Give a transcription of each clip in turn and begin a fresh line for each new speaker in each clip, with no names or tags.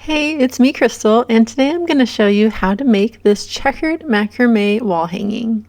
Hey, it's me, Crystal, and today I'm going to show you how to make this checkered macrame wall hanging.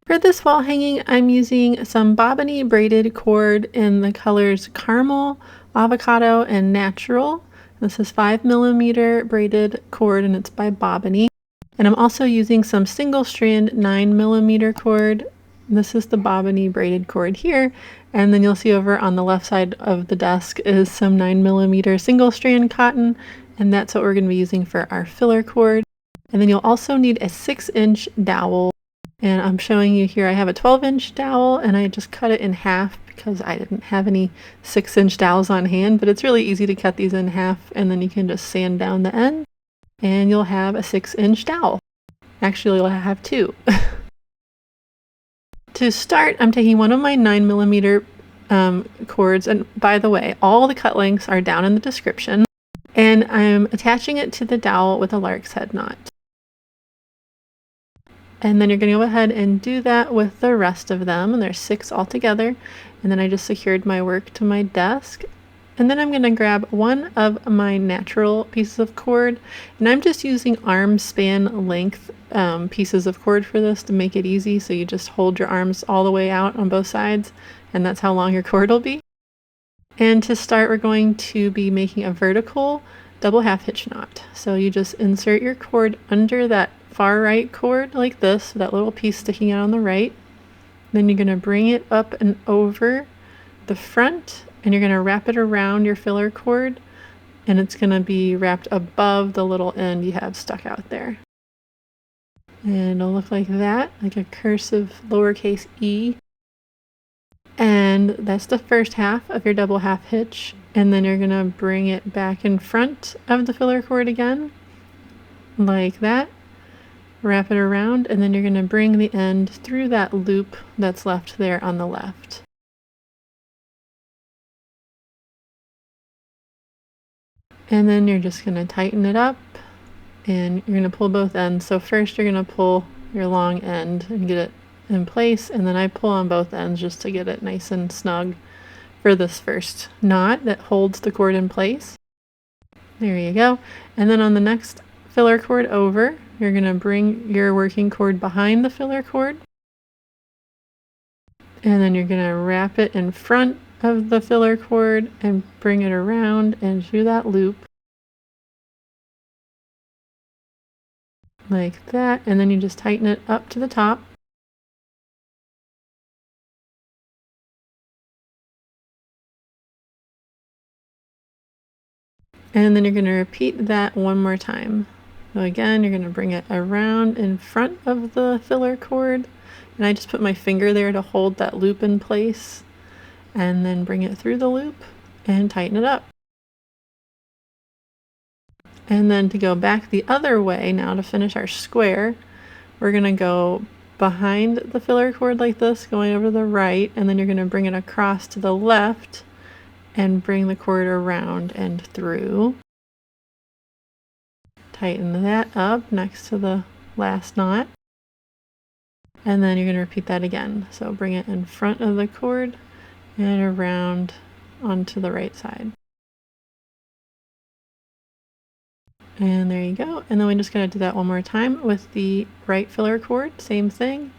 For this wall hanging, I'm using some bobbiny braided cord in the colors caramel, avocado, and natural. This is 5mm braided cord and it's by Bobbiny. And I'm also using some single strand 9mm cord. This is the bobbiny braided cord here. And then you'll see over on the left side of the desk is some 9mm single strand cotton. And that's what we're going to be using for our filler cord. And then you'll also need a 6-inch dowel. And I'm showing you here, I have a 12-inch dowel and I just cut it in half because I didn't have any 6-inch dowels on hand, but it's really easy to cut these in half and then you can just sand down the end and you'll have a 6-inch dowel. Actually, you'll have two. To start, I'm taking one of my 9mm cords, and by the way, all the cut lengths are down in the description, and I'm attaching it to the dowel with a lark's head knot. And then you're going to go ahead and do that with the rest of them, and there's 6 altogether. And then I just secured my work to my desk. And then I'm going to grab one of my natural pieces of cord, and I'm just using arm span length pieces of cord for this to make it easy. So you just hold your arms all the way out on both sides, and that's how long your cord will be. And to start, we're going to be making a vertical double half hitch knot. So you just insert your cord under that far right cord like this, that little piece sticking out on the right. Then you're going to bring it up and over the front, and you're going to wrap it around your filler cord, and it's going to be wrapped above the little end you have stuck out there. And it'll look like that, like a cursive lowercase e. And that's the first half of your double half hitch. And then you're going to bring it back in front of the filler cord again, like that. Wrap it around, and then you're going to bring the end through that loop that's left there on the left. And then you're just going to tighten it up, and you're going to pull both ends. So first you're going to pull your long end and get it in place, and then I pull on both ends just to get it nice and snug for this first knot that holds the cord in place. There you go. And then on the next filler cord over, you're going to bring your working cord behind the filler cord, and then you're going to wrap it in front of the filler cord and bring it around and through that loop like that, and then you just tighten it up to the top. And then you're going to repeat that one more time. So again, you're going to bring it around in front of the filler cord, and I just put my finger there to hold that loop in place, and then bring it through the loop and tighten it up. And then to go back the other way now to finish our square, we're going to go behind the filler cord like this, going over to the right, and then you're going to bring it across to the left and bring the cord around and through. Tighten that up next to the last knot. And then you're going to repeat that again. So bring it in front of the cord and around onto the right side. And there you go. And then we're just going to do that one more time with the right filler cord. Same thing.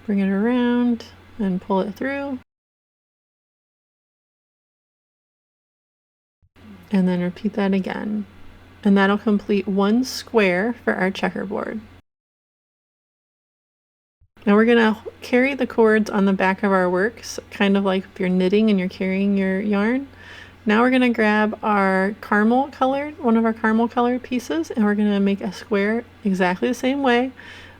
Bring it around and pull it through. And then repeat that again. And that'll complete one square for our checkerboard. Now we're going to carry the cords on the back of our works, kind of like if you're knitting and you're carrying your yarn. Now we're going to grab our caramel colored, one of our caramel colored pieces, and we're going to make a square exactly the same way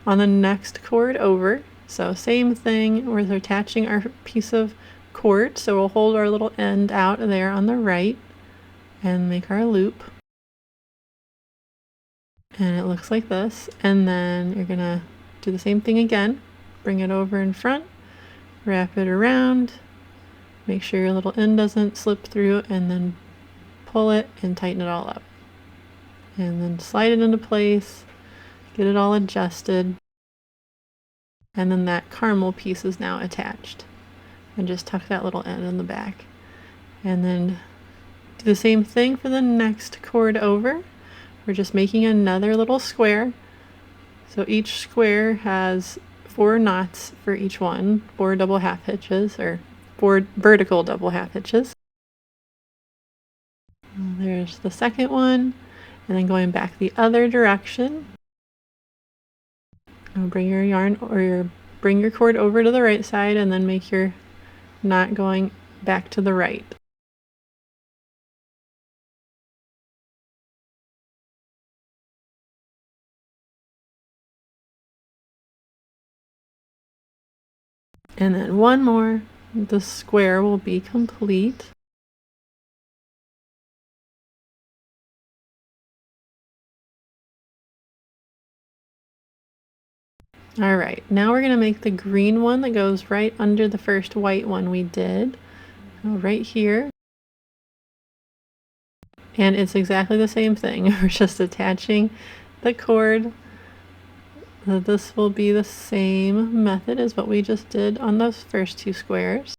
on the next cord over. So same thing, we're attaching our piece of cord, so we'll hold our little end out there on the right and make our loop. And it looks like this. And then you're going to do the same thing again. Bring it over in front, wrap it around, make sure your little end doesn't slip through, and then pull it and tighten it all up. And then slide it into place, get it all adjusted. And then that caramel piece is now attached. And just tuck that little end in the back. And then Do the same thing for the next cord over. We're just making another little square. So each square has 4 knots for each one, 4 double half hitches, or 4 vertical double half hitches. There's the second one, and then going back the other direction. Bring your yarn or bring your cord over to the right side and then make your knot going back to the right. And then one more, the square will be complete. All right, now we're gonna make the green one that goes right under the first white one we did. So right here. And it's exactly the same thing. We're just attaching the cord. So this will be the same method as what we just did on those first 2 squares.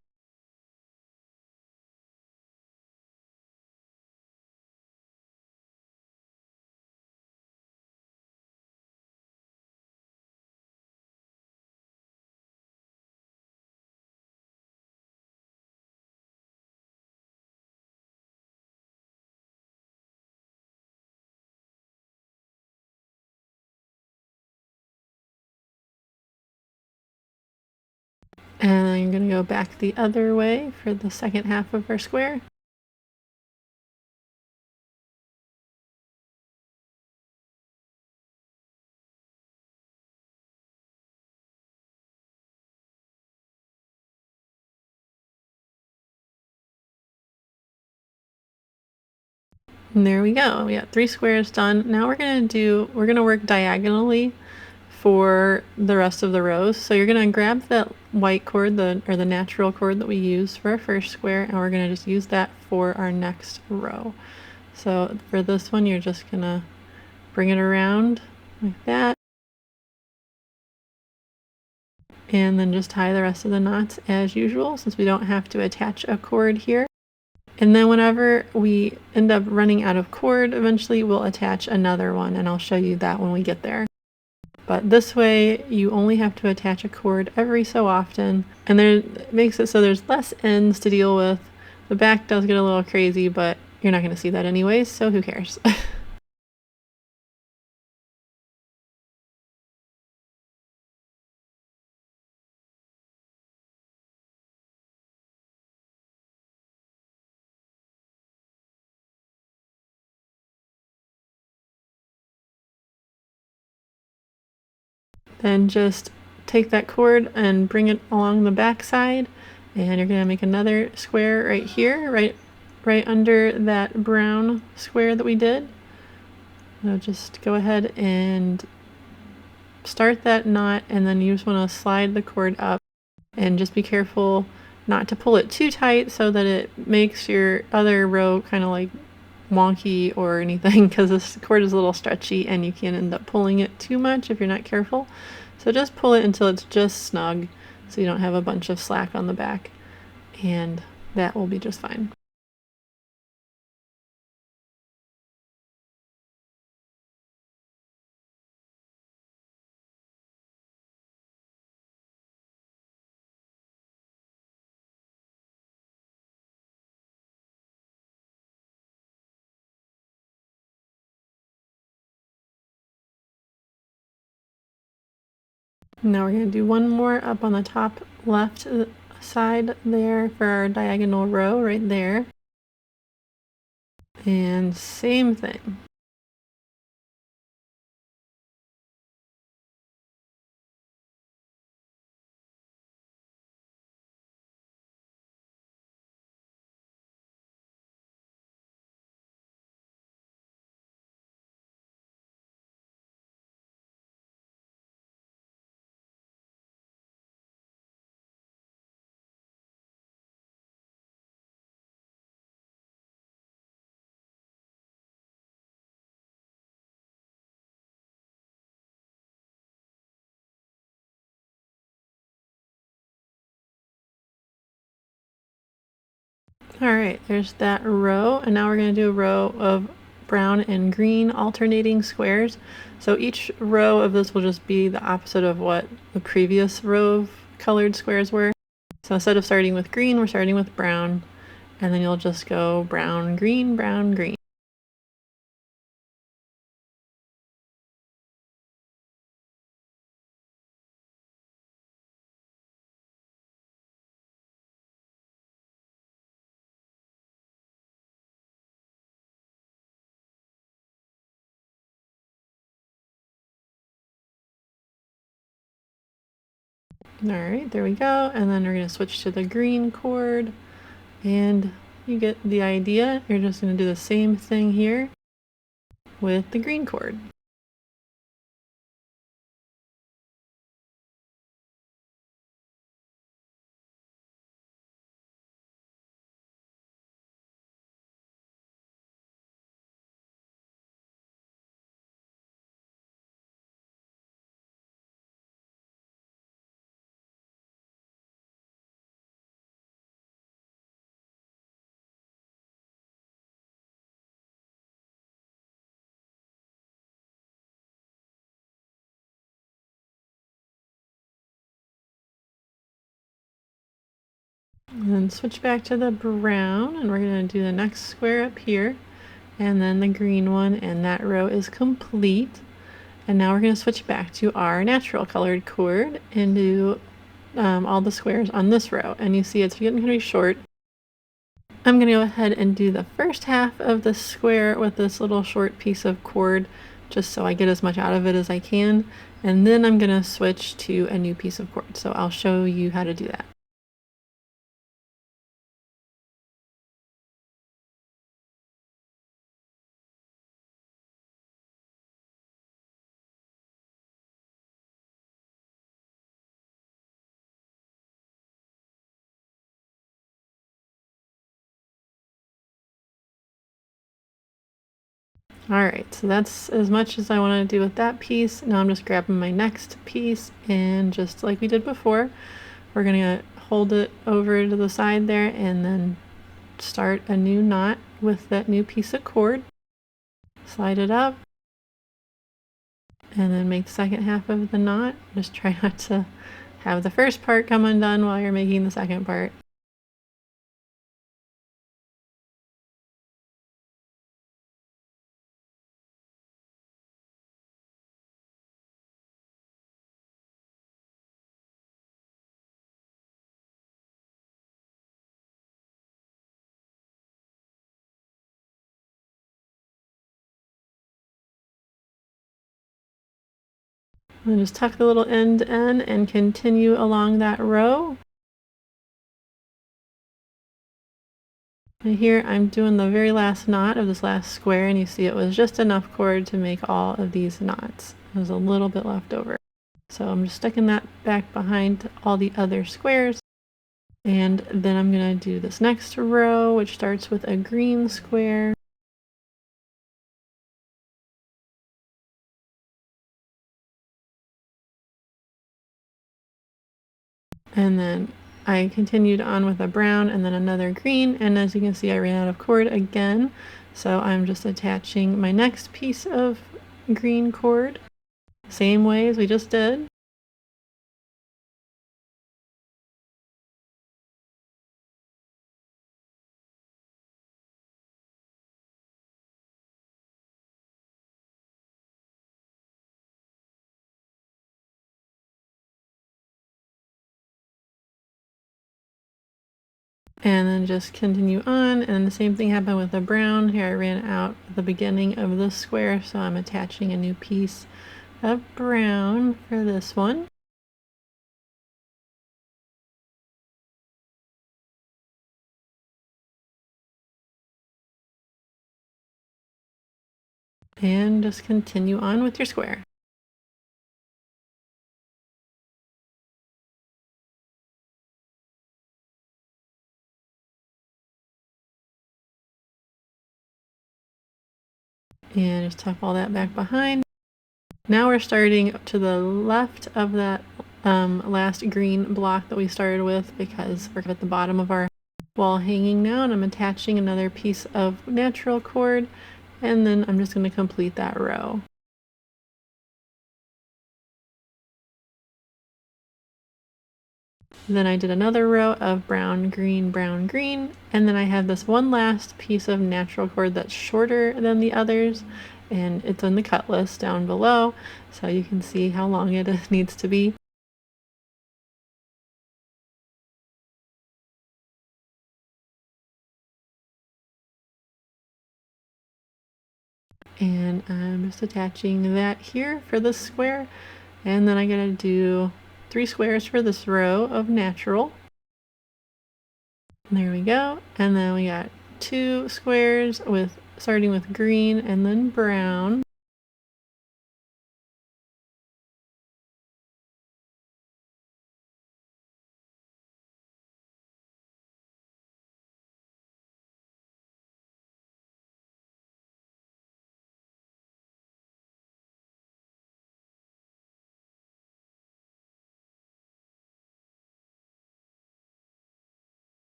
And I'm going to go back the other way for the second half of our square. And there we go. We got 3 squares done. Now we're going to work diagonally for the rest of the rows. So you're going to grab that white cord, the natural cord that we used for our first square, and we're going to just use that for our next row. So for this one, you're just going to bring it around like that. And then just tie the rest of the knots as usual, since we don't have to attach a cord here. And then whenever we end up running out of cord, eventually we'll attach another one, and I'll show you that when we get there. But this way, you only have to attach a cord every so often, and it makes it so there's less ends to deal with. The back does get a little crazy, but you're not going to see that anyways, so who cares? Then just take that cord and bring it along the back side, and you're going to make another square right here, right under that brown square that we did. So just go ahead and start that knot, and then you just want to slide the cord up, and just be careful not to pull it too tight so that it makes your other row kind of like wonky or anything, because this cord is a little stretchy and you can end up pulling it too much if you're not careful. So just pull it until it's just snug so you don't have a bunch of slack on the back, and that will be just fine. Now we're going to do one more up on the top left side there for our diagonal row right there. And same thing. All right, there's that row, and now we're going to do a row of brown and green alternating squares. So each row of this will just be the opposite of what the previous row of colored squares were. So instead of starting with green, we're starting with brown, and then you'll just go brown, green, brown, green. All right, there we go. And then we're going to switch to the green cord, and you get the idea. You're just going to do the same thing here with the green cord. And then switch back to the brown, and we're going to do the next square up here, and then the green one, and that row is complete. And now we're going to switch back to our natural colored cord and do all the squares on this row. And you see it's getting pretty short. I'm going to go ahead and do the first half of the square with this little short piece of cord, just so I get as much out of it as I can. And then I'm going to switch to a new piece of cord. So I'll show you how to do that. Alright, so that's as much as I want to do with that piece. Now I'm just grabbing my next piece, and just like we did before, we're going to hold it over to the side there and then start a new knot with that new piece of cord. Slide it up, and then make the second half of the knot. Just try not to have the first part come undone while you're making the second part. And just tuck the little end in and continue along that row. And here I'm doing the very last knot of this last square, and you see it was just enough cord to make all of these knots. There's a little bit left over. So I'm just sticking that back behind all the other squares. And then I'm going to do this next row, which starts with a green square. And then I continued on with a brown and then another green, and as you can see I ran out of cord again, so I'm just attaching my next piece of green cord same way as we just did. And then just continue on, and the same thing happened with the brown. Here I ran out at the beginning of the square, so I'm attaching a new piece of brown for this one. And just continue on with your square. And just tuck all that back behind. Now we're starting to the left of that last green block that we started with, because we're at the bottom of our wall hanging now, and I'm attaching another piece of natural cord, and then I'm just going to complete that row. Then I did another row of brown, green, and then I have this one last piece of natural cord that's shorter than the others, and it's in the cut list down below, so you can see how long it needs to be. And I'm just attaching that here for this square, and then I'm going to do 3 squares for this row of natural. There we go. And then we got 2 squares with starting with green and then brown.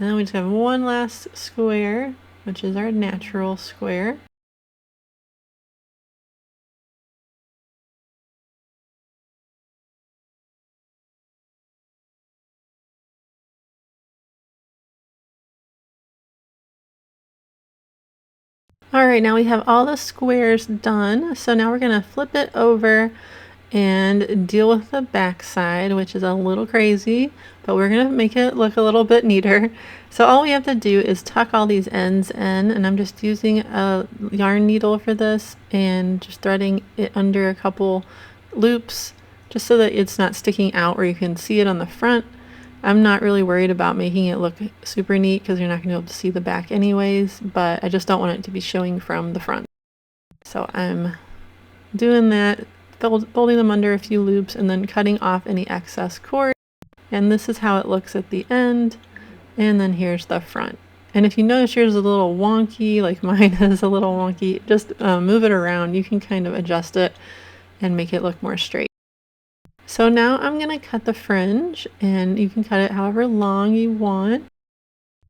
And then we just have one last square, which is our natural square. All right, now we have all the squares done. So now we're gonna flip it over and deal with the back side, which is a little crazy, but we're gonna make it look a little bit neater. So all we have to do is tuck all these ends in, and I'm just using a yarn needle for this and just threading it under a couple loops just so that it's not sticking out where you can see it on the front. I'm not really worried about making it look super neat because you're not going to be able to see the back anyways, but I just don't want it to be showing from the front. So I'm doing that, folding them under a few loops and then cutting off any excess cord. And this is how it looks at the end. And then here's the front. And if you notice yours is a little wonky, like mine is a little wonky, just move it around. You can kind of adjust it and make it look more straight. So now I'm going to cut the fringe, and you can cut it however long you want.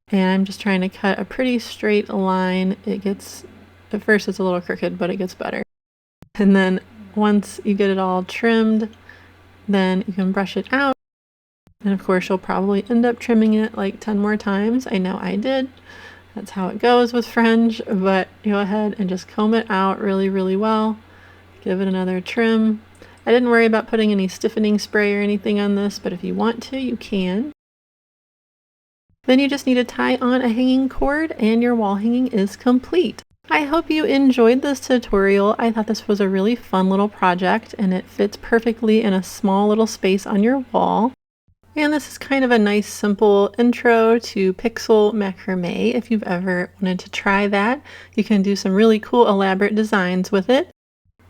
And I'm just trying to cut a pretty straight line. It gets, at first it's a little crooked, but it gets better. And then once you get it all trimmed, then you can brush it out. And of course you'll probably end up trimming it like 10 more times. I know I did. That's how it goes with fringe, but go ahead and just comb it out really, really well. Give it another trim. I didn't worry about putting any stiffening spray or anything on this, but if you want to, you can. Then you just need to tie on a hanging cord and your wall hanging is complete. I hope you enjoyed this tutorial. I thought this was a really fun little project and it fits perfectly in a small little space on your wall. And this is kind of a nice simple intro to pixel macrame. If you've ever wanted to try that, you can do some really cool elaborate designs with it.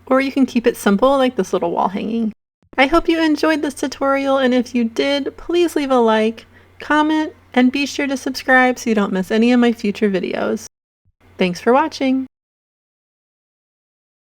Or you can keep it simple like this little wall hanging. I hope you enjoyed this tutorial, and if you did, please leave a like, comment, and be sure to subscribe so you don't miss any of my future videos. Thanks for watching!